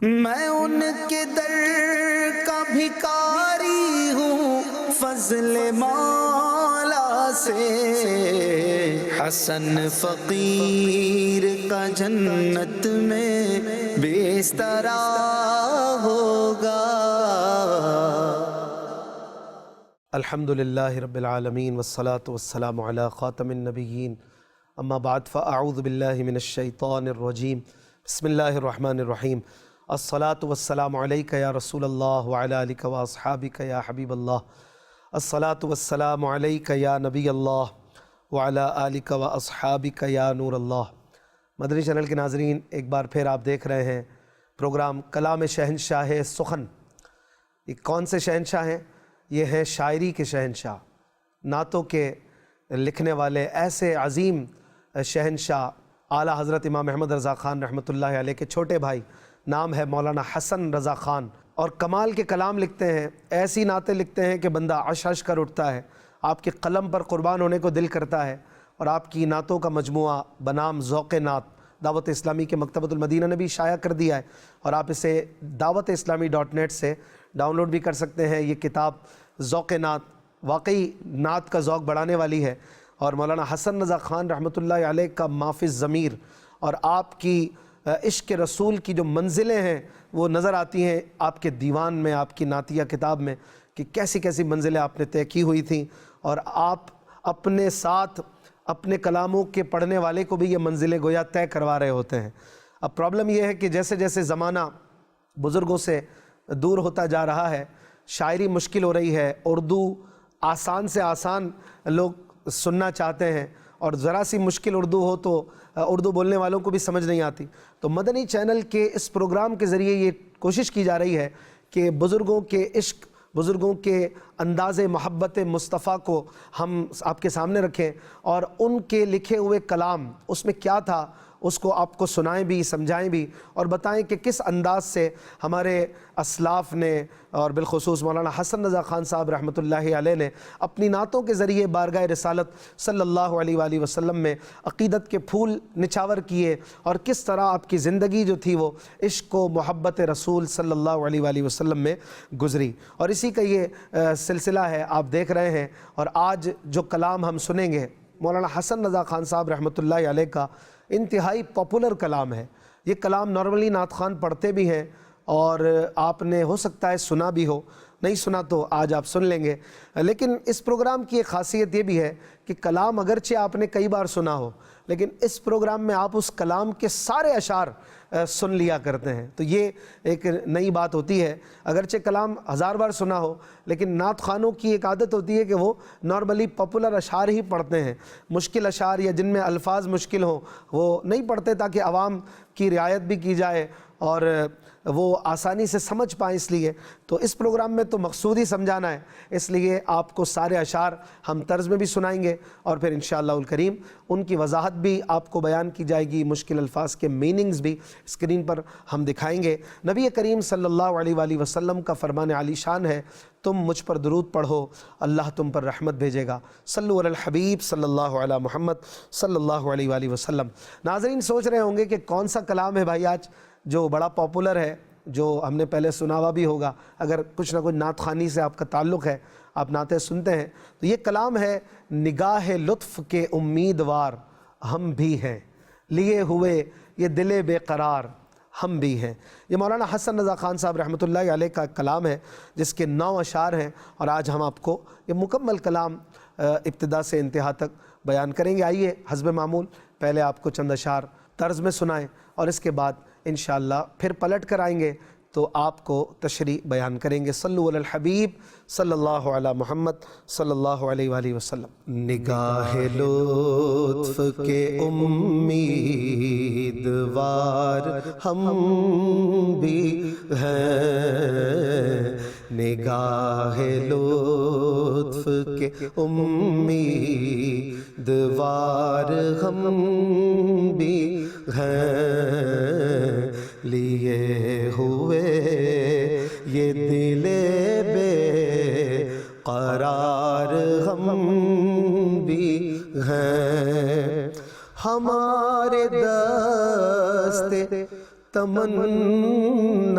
میں ان کے در کا بھکاری ہوں فضل مولا سے، حسن فقیر کا جنت میں بسترا ہوگا۔ الحمدللہ رب العالمین والصلاة والسلام علی خاتم النبیین، اما بعد فاعوذ باللہ من الشیطان الرجیم، بسم اللہ الرحمن الرحیم۔ الصلاة والسلام علیک یا رسول اللہ وعلی آلک واصحابک یا حبیب اللہ، الصلاة والسلام علیک یا نبی اللہ وعلی آلک واصحابک یا نور اللہ۔ مدنی چینل کے ناظرین، ایک بار پھر آپ دیکھ رہے ہیں پروگرام کلام شہنشاہ سخن۔ یہ کون سے شہنشاہ ہیں؟ یہ ہیں شاعری کے شہنشاہ، نعتوں کے لکھنے والے ایسے عظیم شہنشاہ اعلیٰ حضرت امام احمد رضا خان رحمۃ اللہ علیہ کے چھوٹے بھائی، نام ہے مولانا حسن رضا خان، اور کمال کے کلام لکھتے ہیں، ایسی نعتیں لکھتے ہیں کہ بندہ عش عش کر اٹھتا ہے، آپ کے قلم پر قربان ہونے کو دل کرتا ہے۔ اور آپ کی نعتوں کا مجموعہ بنام ذوق نعت دعوت اسلامی کے مکتبۃ المدینہ نے بھی شائع کر دیا ہے، اور آپ اسے dawat-islami.net سے ڈاؤن لوڈ بھی کر سکتے ہیں۔ یہ کتاب ذوق نعت واقعی نعت کا ذوق بڑھانے والی ہے، اور مولانا حسن رضا خان رحمۃ اللہ علیہ کا مافِ الضمیر اور آپ کی عشق رسول کی جو منزلیں ہیں وہ نظر آتی ہیں آپ کے دیوان میں، آپ کی نعتیہ کتاب میں، کہ کیسی کیسی منزلیں آپ نے طے کی ہوئی تھیں، اور آپ اپنے ساتھ اپنے کلاموں کے پڑھنے والے کو بھی یہ منزلیں گویا طے کروا رہے ہوتے ہیں۔ اب پرابلم یہ ہے کہ جیسے جیسے زمانہ بزرگوں سے دور ہوتا جا رہا ہے، شاعری مشکل ہو رہی ہے، اردو آسان سے آسان لوگ سننا چاہتے ہیں، اور ذرا سی مشکل اردو ہو تو اردو بولنے والوں کو بھی سمجھ نہیں آتی۔ تو مدنی چینل کے اس پروگرام کے ذریعے یہ کوشش کی جا رہی ہے کہ بزرگوں کے عشق، بزرگوں کے انداز محبت مصطفیٰ کو ہم آپ کے سامنے رکھیں، اور ان کے لکھے ہوئے کلام اس میں کیا تھا اس کو آپ کو سنائیں بھی، سمجھائیں بھی، اور بتائیں کہ کس انداز سے ہمارے اسلاف نے، اور بالخصوص مولانا حسن رضا خان صاحب رحمۃ اللہ علیہ نے اپنی نعتوں کے ذریعے بارگاہ رسالت صلی اللہ علیہ وآلہ وسلم میں عقیدت کے پھول نچھاور کیے، اور کس طرح آپ کی زندگی جو تھی وہ عشق و محبت رسول صلی اللہ علیہ وآلہ وسلم میں گزری۔ اور اسی کا یہ سلسلہ ہے، آپ دیکھ رہے ہیں۔ اور آج جو کلام ہم سنیں گے مولانا حسن رضا خان صاحب رحمۃ اللہ علیہ کا انتہائی پاپولر کلام ہے۔ یہ کلام نارملی نعت خوان پڑھتے بھی ہیں، اور آپ نے ہو سکتا ہے سنا بھی ہو، نہیں سنا تو آج آپ سن لیں گے۔ لیکن اس پروگرام کی ایک خاصیت یہ بھی ہے کہ کلام اگرچہ آپ نے کئی بار سنا ہو، لیکن اس پروگرام میں آپ اس کلام کے سارے اشعار سن لیا کرتے ہیں، تو یہ ایک نئی بات ہوتی ہے۔ اگرچہ کلام ہزار بار سنا ہو، لیکن نعت خوانوں کی ایک عادت ہوتی ہے کہ وہ نارملی پاپولر اشعار ہی پڑھتے ہیں، مشکل اشعار یا جن میں الفاظ مشکل ہوں وہ نہیں پڑھتے، تاکہ عوام کی رعایت بھی کی جائے اور وہ آسانی سے سمجھ پائیں۔ اس لیے تو اس پروگرام میں تو مقصود ہی سمجھانا ہے، اس لیے آپ کو سارے اشعار ہم طرز میں بھی سنائیں گے، اور پھر انشاءاللہ الکریم ان کی وضاحت بھی آپ کو بیان کی جائے گی، مشکل الفاظ کے میننگز بھی اسکرین پر ہم دکھائیں گے۔ نبی کریم صلی اللہ علیہ وآلہ وسلم کا فرمان عالی شان ہے، تم مجھ پر درود پڑھو اللہ تم پر رحمت بھیجے گا۔ صلو علی الحبیب صلی اللہ علی محمد صلی اللہ علیہ وآلہ وسلم۔ ناظرین سوچ رہے ہوں گے کہ کون سا کلام ہے بھائی آج جو بڑا پاپولر ہے، جو ہم نے پہلے سنا ہوا بھی ہوگا، اگر کچھ نہ کچھ نعت خوانی سے آپ کا تعلق ہے، آپ نعتیں سنتے ہیں، تو یہ کلام ہے نگاہ لطف کے امیدوار ہم بھی ہیں، لیے ہوئے یہ دل بے قرار ہم بھی ہیں۔ یہ مولانا حسن رضا خان صاحب رحمۃ اللہ علیہ کا کلام ہے، جس کے 9 اشعار ہیں، اور آج ہم آپ کو یہ مکمل کلام ابتدا سے انتہا تک بیان کریں گے۔ آئیے حسب معمول پہلے آپ کو چند اشعار طرز میں سنائیں، اور اس کے بعد انشاءاللہ پھر پلٹ کر آئیں گے تو آپ کو تشریح بیان کریں گے۔ صلو علی الحبیب صلی اللہ علی محمد صلی اللہ علیہ وآلہ وسلم۔ نگاہ لطف کے امیدوار ہم بھی ہیں، نگاہ لطف کے امیدوار ہم بھی ہیں، لیے ہوئے یہ دل بے قرار ہم بھی ہیں، ہمارے دست تمنا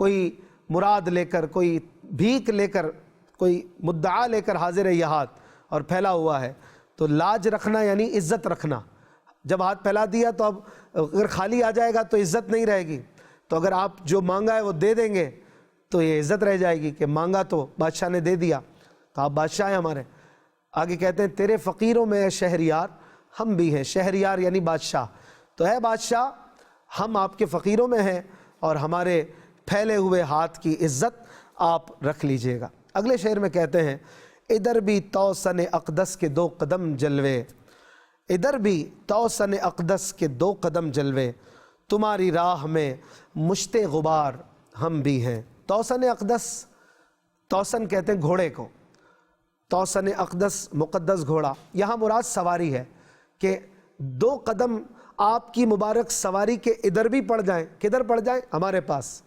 کوئی مراد لے کر، کوئی بھیک لے کر، کوئی مدعا لے کر حاضر ہے یہ ہاتھ اور پھیلا ہوا ہے، تو لاج رکھنا یعنی عزت رکھنا۔ جب ہاتھ پھیلا دیا تو اب اگر خالی آ جائے گا تو عزت نہیں رہے گی، تو اگر آپ جو مانگا ہے وہ دے دیں گے تو یہ عزت رہ جائے گی کہ مانگا تو بادشاہ نے دے دیا، تو آپ بادشاہ ہیں ہمارے۔ آگے کہتے ہیں تیرے فقیروں میں ہے شہریار، ہم بھی ہیں۔ شہریار یعنی بادشاہ، تو ہے بادشاہ ہم آپ کے فقیروں میں ہیں اور ہمارے پھیلے ہوئے ہاتھ کی عزت آپ رکھ لیجئے گا۔ اگلے شعر میں کہتے ہیں ادھر بھی توسن اقدس کے 2 قدم جلوے، ادھر بھی توسن اقدس کے 2 قدم جلوے، تمہاری راہ میں مشت غبار ہم بھی ہیں۔ توسن اقدس، توسن کہتے ہیں گھوڑے کو، توسن اقدس مقدس گھوڑا، یہاں مراد سواری ہے کہ 2 قدم آپ کی مبارک سواری کے ادھر بھی پڑ جائیں، کدھر پڑ جائیں؟ ہمارے پاس۔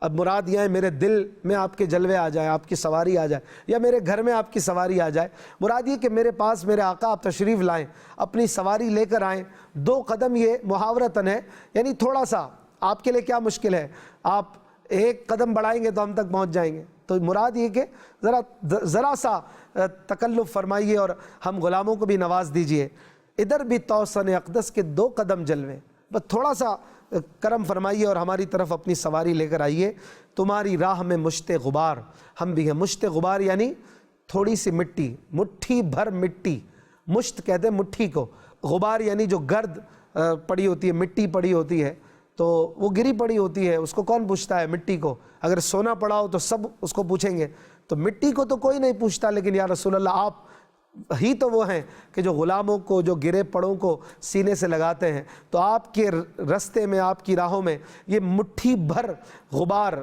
اب مراد یہ ہے میرے دل میں آپ کے جلوے آ جائیں، آپ کی سواری آ جائے، یا میرے گھر میں آپ کی سواری آ جائے۔ مراد یہ کہ میرے پاس میرے آقا آپ تشریف لائیں، اپنی سواری لے کر آئیں۔ 2 قدم یہ محاورتاً ہے، یعنی تھوڑا سا آپ کے لیے کیا مشکل ہے، آپ 1 قدم بڑھائیں گے تو ہم تک پہنچ جائیں گے۔ تو مراد یہ کہ ذرا سا تکلف فرمائیے اور ہم غلاموں کو بھی نواز دیجئے۔ ادھر بھی توسن اقدس کے 2 قدم جلوے، بس تھوڑا سا کرم فرمائیے اور ہماری طرف اپنی سواری لے کر آئیے۔ تمہاری راہ میں مشت غبار ہم بھی ہیں۔ مشت غبار یعنی تھوڑی سی مٹی، مٹھی بھر مٹی، مشت کہتے ہیں مٹھی کو، غبار یعنی جو گرد پڑی ہوتی ہے، مٹی پڑی ہوتی ہے تو وہ گری پڑی ہوتی ہے، اس کو کون پوچھتا ہے مٹی کو؟ اگر سونا پڑا ہو تو سب اس کو پوچھیں گے، تو مٹی کو تو کوئی نہیں پوچھتا، لیکن یا رسول اللہ آپ ہی تو وہ ہیں کہ جو غلاموں کو، جو گرے پڑوں کو سینے سے لگاتے ہیں، تو آپ کے رستے میں، آپ کی راہوں میں یہ مٹھی بھر غبار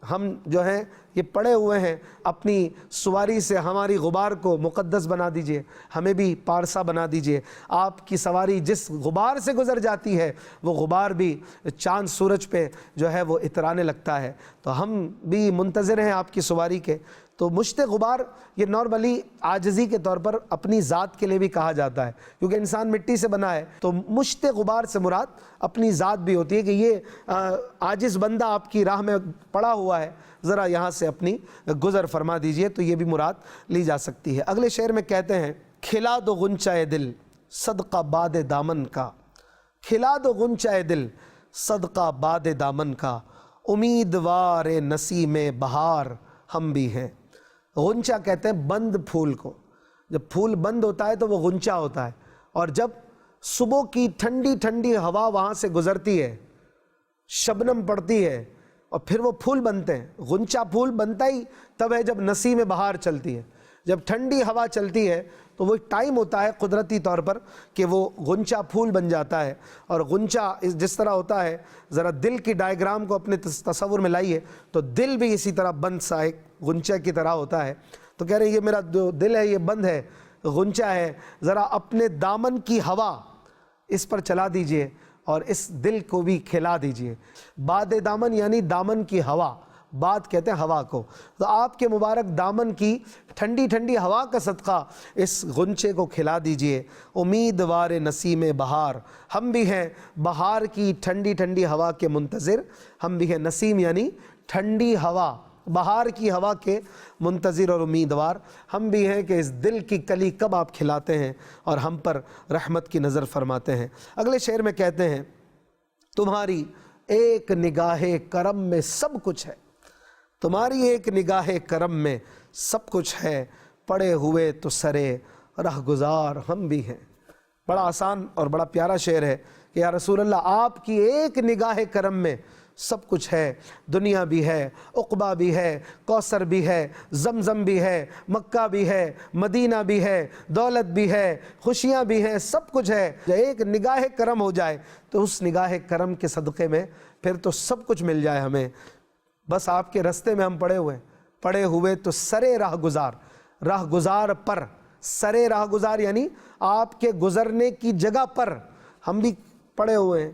ہم جو ہیں یہ پڑے ہوئے ہیں، اپنی سواری سے ہماری غبار کو مقدس بنا دیجئے، ہمیں بھی پارسا بنا دیجئے۔ آپ کی سواری جس غبار سے گزر جاتی ہے وہ غبار بھی چاند سورج پہ جو ہے وہ اترانے لگتا ہے، تو ہم بھی منتظر ہیں آپ کی سواری کے۔ تو مشت غبار یہ نارملی عاجزی کے طور پر اپنی ذات کے لیے بھی کہا جاتا ہے، کیونکہ انسان مٹی سے بنا ہے، تو مشت غبار سے مراد اپنی ذات بھی ہوتی ہے کہ یہ عاجز بندہ آپ کی راہ میں پڑا ہوا ہے، ذرا یہاں سے اپنی گزر فرما دیجئے، تو یہ بھی مراد لی جا سکتی ہے۔ اگلے شعر میں کہتے ہیں کھلا دو غنچہ دل صدقہ باد دامن کا، کھلا دو غنچہ دل صدقہ باد دامن کا، امیدوار نسیم بہار ہم بھی ہیں۔ غنچہ کہتے ہیں بند پھول کو، جب پھول بند ہوتا ہے تو وہ غنچہ ہوتا ہے، اور جب صبح کی ٹھنڈی ٹھنڈی ہوا وہاں سے گزرتی ہے، شبنم پڑتی ہے اور پھر وہ پھول بنتے ہیں۔ غنچہ پھول بنتا ہی تب ہے جب نسیم بہار چلتی ہے، جب ٹھنڈی ہوا چلتی ہے تو وہ ٹائم ہوتا ہے قدرتی طور پر کہ وہ غنچہ پھول بن جاتا ہے۔ اور غنچہ جس طرح ہوتا ہے، ذرا دل کی ڈائیگرام کو اپنے تصور میں لائیے تو دل بھی اسی طرح بند سا ایک غنچہ کی طرح ہوتا ہے۔ تو کہہ رہے ہیں یہ میرا جو دل ہے یہ بند ہے، غنچہ ہے، ذرا اپنے دامن کی ہوا اس پر چلا دیجئے اور اس دل کو بھی کھلا دیجئے۔ باد دامن یعنی دامن کی ہوا، بات کہتے ہیں ہوا کو، تو آپ کے مبارک دامن کی ٹھنڈی ٹھنڈی ہوا کا صدقہ اس غنچے کو کھلا دیجئے۔ امیدوار نسیم بہار ہم بھی ہیں، بہار کی ٹھنڈی ٹھنڈی ہوا کے منتظر ہم بھی ہیں۔ نسیم یعنی ٹھنڈی ہوا، بہار کی ہوا کے منتظر اور امیدوار ہم بھی ہیں کہ اس دل کی کلی کب آپ کھلاتے ہیں اور ہم پر رحمت کی نظر فرماتے ہیں۔ اگلے شعر میں کہتے ہیں تمہاری ایک نگاہ کرم میں سب کچھ ہے، تمہاری ایک نگاہ کرم میں سب کچھ ہے، پڑے ہوئے تو سرے رہ گزار ہم بھی ہیں۔ بڑا آسان اور بڑا پیارا شعر ہے کہ یا رسول اللہ آپ کی ایک نگاہ کرم میں سب کچھ ہے، دنیا بھی ہے، عقبہ بھی ہے، کوثر بھی ہے، زمزم بھی ہے، مکہ بھی ہے، مدینہ بھی ہے، دولت بھی ہے، خوشیاں بھی ہیں، سب کچھ ہے۔ جب ایک نگاہ کرم ہو جائے تو اس نگاہ کرم کے صدقے میں پھر تو سب کچھ مل جائے ہمیں۔ بس آپ کے رستے میں ہم پڑے ہوئے تو سرے راہ گزار، راہ گزار پر، سرے راہ گزار یعنی آپ کے گزرنے کی جگہ پر ہم بھی پڑے ہوئے ہیں،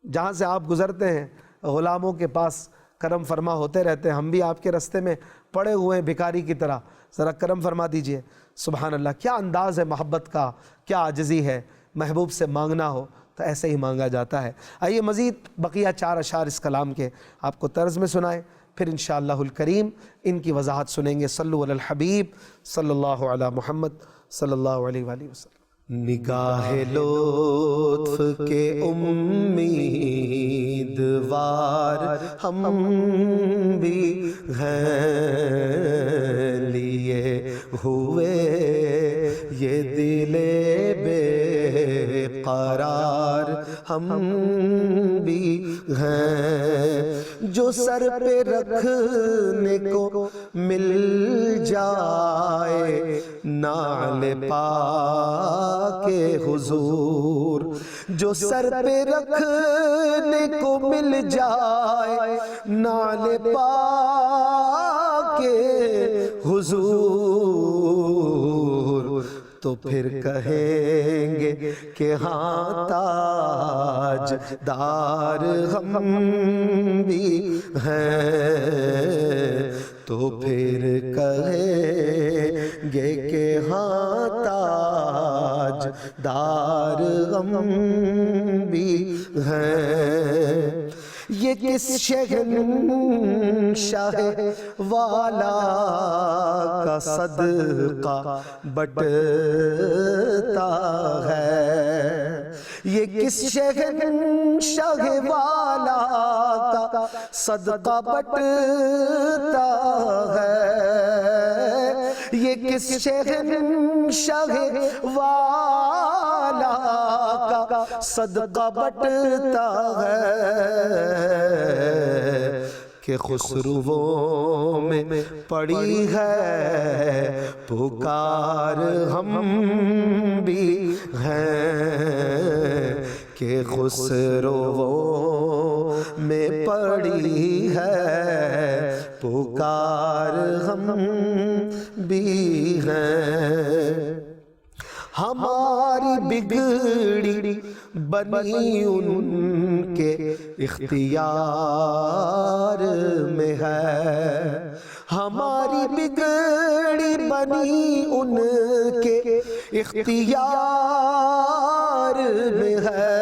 جہاں سے آپ گزرتے ہیں غلاموں کے پاس کرم فرما ہوتے رہتے ہیں، ہم بھی آپ کے رستے میں پڑے ہوئے ہیں بھکاری کی طرح، ذرا کرم فرما دیجئے۔ سبحان اللہ، کیا انداز ہے محبت کا، کیا عاجزی ہے۔ محبوب سے مانگنا ہو تو ایسے ہی مانگا جاتا ہے۔ آئیے مزید بقیہ 4 اشعار اس کلام کے آپ کو طرز میں سنائیں، پھر انشاءاللہ الکریم ان کی وضاحت سنیں گے۔ صلو علی الحبیب صلی اللہ علی محمد صلی اللہ علیہ وآلہ وسلم۔ نگاہ لطف کے امیدوار ہم بھی ہیں، لیے ہوئے یہ دل بے قرار ہم بھی ہیں، جو سر پہ رکھنے کو مل جائے نعل پاک حضور، جو سر پہ رکھنے کو مل جائے نعل پاک حضور، تو پھر کہیں گے کہ ہاں تاج دار ہم بھی ہیں، تو پھر کہیں گے کہ ہاں تاج دار ہم بھی ہیں۔ یہ کس شہنشاہ والا کا صدقہ بٹتا ہے، یہ کس شہنشاہ والا کا صدقہ بٹتا ہے، یہ کس شہنشاہ والا کا صدقہ بٹتا ہے، کہ خسرووں میں پڑی ہے پکار ہم بھی ہیں، کہ خسرووں میں پڑی ہے پکار ہم بھی ہیں، ہماری بگڑی بنی ان کے اختیار میں ہے، ہماری بگڑی بنی ان کے اختیار میں ہے،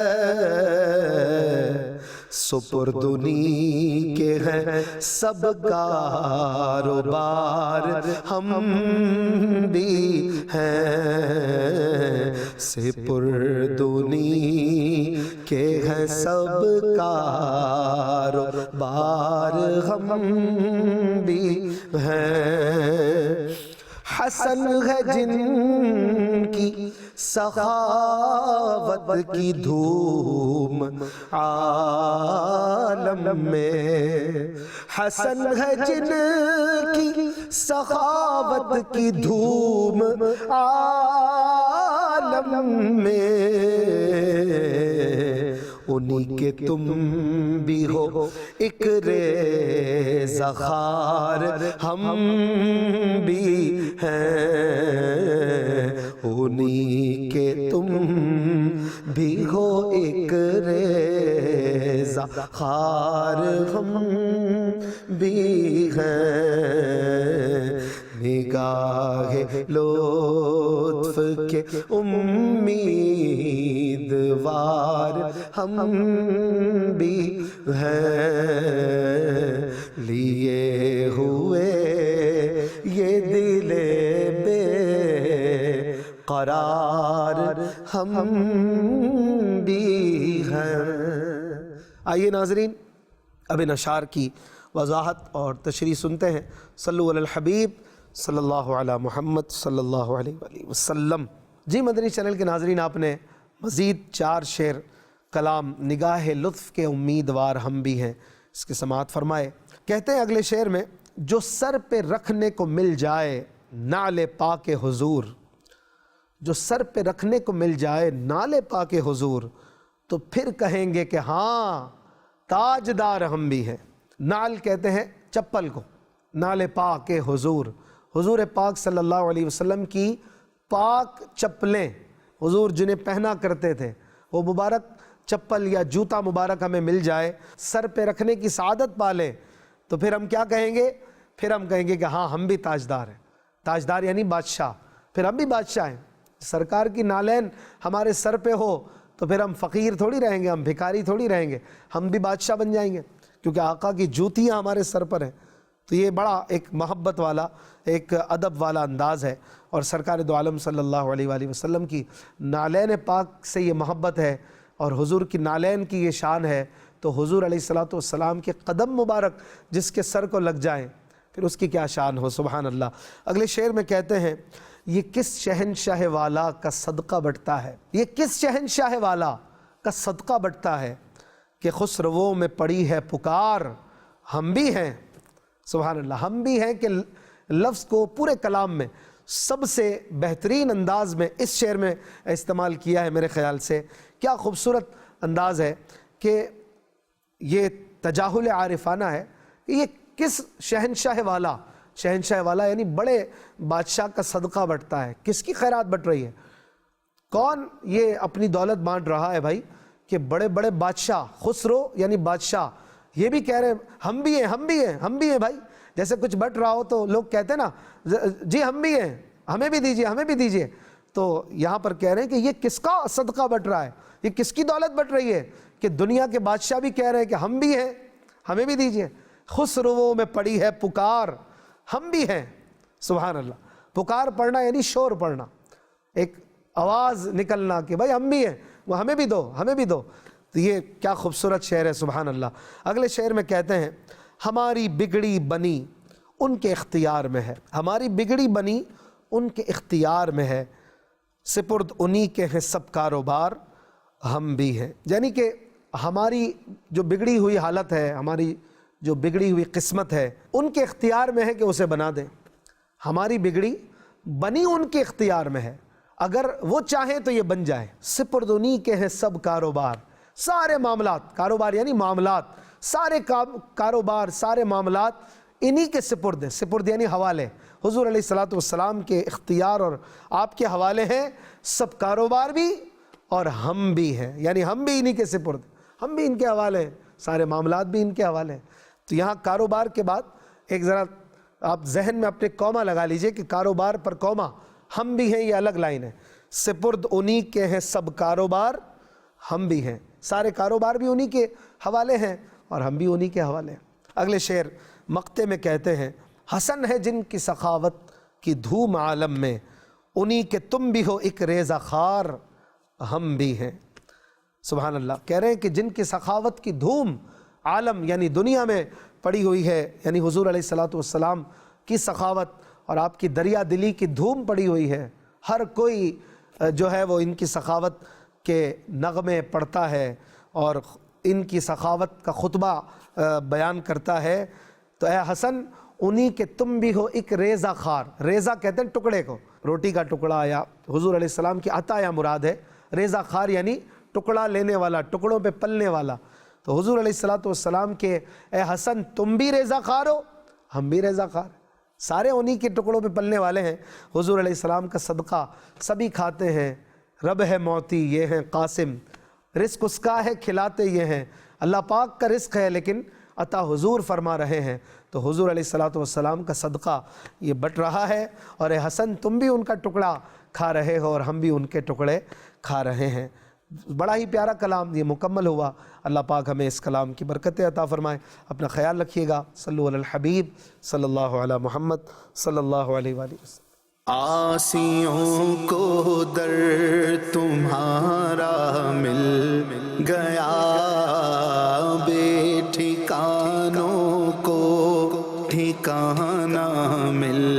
سپردنی کے ہیں سب کاروبار ہم بھی ہیں، سپردنی کے ہیں سب کاروبار ہم بھی ہیں، حسن ہے جن کی سخاوت کی دھوم عالم میں، حسن ہے جن کی سخاوت کی دھوم عالم میں، انہی کے تم بھی ہو ایک ریزہ خار ہم بھی ہیں، انہی کے تم بھی ہو ایک ریزہ خار ہم بھی ہیں، نگاہ لطف کے امیدوار ہم بھی ہیں، لیے ہوئے یہ دل بے قرار ہم بھی ہیں۔ آئیے ناظرین اب ان اشعار کی وضاحت اور تشریح سنتے ہیں۔ صلو علی الحبیب صلی اللہ علی محمد صلی اللہ علیہ وآلہ وسلم۔ جی مدنی چینل کے ناظرین، آپ نے مزید 4 شعر کلام نگاہ لطف کے امیدوار ہم بھی ہیں اس کے سماعت فرمائے۔ کہتے ہیں اگلے شعر میں، جو سر پہ رکھنے کو مل جائے نعل پاک حضور، جو سر پہ رکھنے کو مل جائے نعل پاک حضور، تو پھر کہیں گے کہ ہاں تاجدار ہم بھی ہیں۔ نعل کہتے ہیں چپل کو، نعل پاک حضور، حضور پاک صلی اللہ علیہ وسلم کی پاک چپلیں حضور جنہیں پہنا کرتے تھے، وہ مبارک چپل یا جوتا مبارک ہمیں مل جائے، سر پہ رکھنے کی سعادت پالیں، تو پھر ہم کیا کہیں گے؟ پھر ہم کہیں گے کہ ہاں ہم بھی تاجدار ہیں۔ تاجدار یعنی بادشاہ، پھر ہم بھی بادشاہ ہیں۔ سرکار کی نالین ہمارے سر پہ ہو تو پھر ہم فقیر تھوڑی رہیں گے، ہم بھکاری تھوڑی رہیں گے، ہم بھی بادشاہ بن جائیں گے۔ کیونکہ آقا کی جوتیاں ہمارے سر پر ہیں. تو یہ بڑا ایک محبت والا، ایک ادب والا انداز ہے، اور سرکار دو عالم صلی اللہ علیہ وآلہ وسلم کی نالین پاک سے یہ محبت ہے، اور حضور کی نالین کی یہ شان ہے. تو حضور علیہ الصلوۃ والسلام کے قدم مبارک جس کے سر کو لگ جائیں پھر اس کی کیا شان ہو، سبحان اللہ. اگلے شعر میں کہتے ہیں یہ کس شہنشاہ والا کا صدقہ بٹتا ہے، یہ کس شہنشاہ والا کا صدقہ بٹتا ہے کہ خسرووں میں پڑی ہے پکار، ہم بھی ہیں. سبحان اللہ، ہم بھی ہیں کہ لفظ کو پورے کلام میں سب سے بہترین انداز میں اس شعر میں استعمال کیا ہے. میرے خیال سے کیا خوبصورت انداز ہے کہ یہ تجاہل عارفانہ ہے کہ یہ کس شہنشاہ والا، شہنشاہ والا یعنی بڑے بادشاہ کا صدقہ بٹتا ہے. کس کی خیرات بٹ رہی ہے؟ کون یہ اپنی دولت بانٹ رہا ہے بھائی؟ کہ بڑے بڑے بادشاہ، خسرو یعنی بادشاہ یہ بھی کہہ رہے ہیں ہم بھی ہیں، ہم بھی ہیں، ہم بھی ہیں. بھائی جیسے کچھ بٹ رہا ہو تو لوگ کہتے ہیں نا جی ہم بھی ہیں، ہمیں بھی دیجئے، ہمیں بھی دیجئے. تو یہاں پر کہہ رہے ہیں کہ یہ کس کا صدقہ بٹ رہا ہے، یہ کس کی دولت بٹ رہی ہے کہ دنیا کے بادشاہ بھی کہہ رہے ہیں کہ ہم بھی ہیں، ہمیں بھی دیجئے. خسرووں میں پڑی ہے پکار، ہم بھی ہیں. سبحان اللہ. پکار پڑھنا یعنی شور پڑھنا، ایک آواز نکلنا کہ بھائی ہم بھی ہیں، وہ ہمیں بھی دو، ہمیں بھی دو. تو یہ کیا خوبصورت شعر ہے، سبحان اللہ. اگلے شعر میں کہتے ہیں ہماری بگڑی بنی ان کے اختیار میں ہے، ہماری بگڑی بنی ان کے اختیار میں ہے، سپرد انہی کے ہیں سب کاروبار، ہم بھی ہیں. یعنی کہ ہماری جو بگڑی ہوئی حالت ہے، ہماری جو بگڑی ہوئی قسمت ہے ان کے اختیار میں ہے کہ اسے بنا دیں. ہماری بگڑی بنی ان کے اختیار میں ہے، اگر وہ چاہیں تو یہ بن جائے. سپرد انہی کے ہیں سب کاروبار، سارے معاملات، کاروبار یعنی معاملات، سارے کاروبار، سارے معاملات انہی کے سپرد ہیں. سپرد یعنی حوالے، حضور علیہ الصلوۃ والسلام کے اختیار اور آپ کے حوالے ہیں سب کاروبار بھی، اور ہم بھی ہیں، یعنی ہم بھی انہی کے سپرد، ہم بھی ان کے حوالے ہیں، سارے معاملات بھی ان کے حوالے ہیں. تو یہاں کاروبار کے بعد ایک ذرا آپ ذہن میں اپنے کوما لگا لیجئے کہ کاروبار پر کوما، ہم بھی ہیں، یہ الگ لائن ہے. سپرد انہی کے ہیں سب کاروبار، ہم بھی ہیں، سارے کاروبار بھی انہی کے حوالے ہیں اور ہم بھی انہی کے حوالے ہیں. اگلے شعر مقطع میں کہتے ہیں حسن ہے جن کی سخاوت کی دھوم عالم میں، انہی کے تم بھی ہو ایک ریزہ خار، ہم بھی ہیں. سبحان اللہ. کہہ رہے ہیں کہ جن کی سخاوت کی دھوم عالم یعنی دنیا میں پڑی ہوئی ہے، یعنی حضور علیہ الصلوۃ والسلام کی سخاوت اور آپ کی دریا دلی کی دھوم پڑی ہوئی ہے. ہر کوئی جو ہے وہ ان کی سخاوت کے نغمے پڑھتا ہے اور ان کی سخاوت کا خطبہ بیان کرتا ہے. تو اے حسن انہی کے تم بھی ہو ایک ریزہ خار. ریزہ کہتے ہیں ٹکڑے کو، روٹی کا ٹکڑا، یا حضور علیہ السلام کی عطا یا مراد ہے. ریزہ خار یعنی ٹکڑا لینے والا، ٹکڑوں پہ پلنے والا. تو حضور علیہ الصلوۃ والسلام کے اے حسن تم بھی ریزہ خار ہو، ہم بھی ریزہ خار، سارے انہی کے ٹکڑوں پہ پلنے والے ہیں. حضور علیہ السلام کا صدقہ سبھی کھاتے ہیں. رب ہے موتی یہ ہیں قاسم، رزق اس کا ہے کھلاتے یہ ہیں. اللہ پاک کا رزق ہے لیکن عطا حضور فرما رہے ہیں. تو حضور علیہ الصلوۃ والسلام کا صدقہ یہ بٹ رہا ہے، اور اے حسن تم بھی ان کا ٹکڑا کھا رہے ہو اور ہم بھی ان کے ٹکڑے کھا رہے ہیں. بڑا ہی پیارا کلام یہ مکمل ہوا. اللہ پاک ہمیں اس کلام کی برکتیں عطا فرمائے. اپنا خیال رکھیے گا. صلو علی الحبیب صلی اللہ علی محمد صلی اللہ علیہ وآلہ وسلم. آسیوں کو در تمہارا مل گیا، بے ٹھکانوں کو ٹھکانہ مل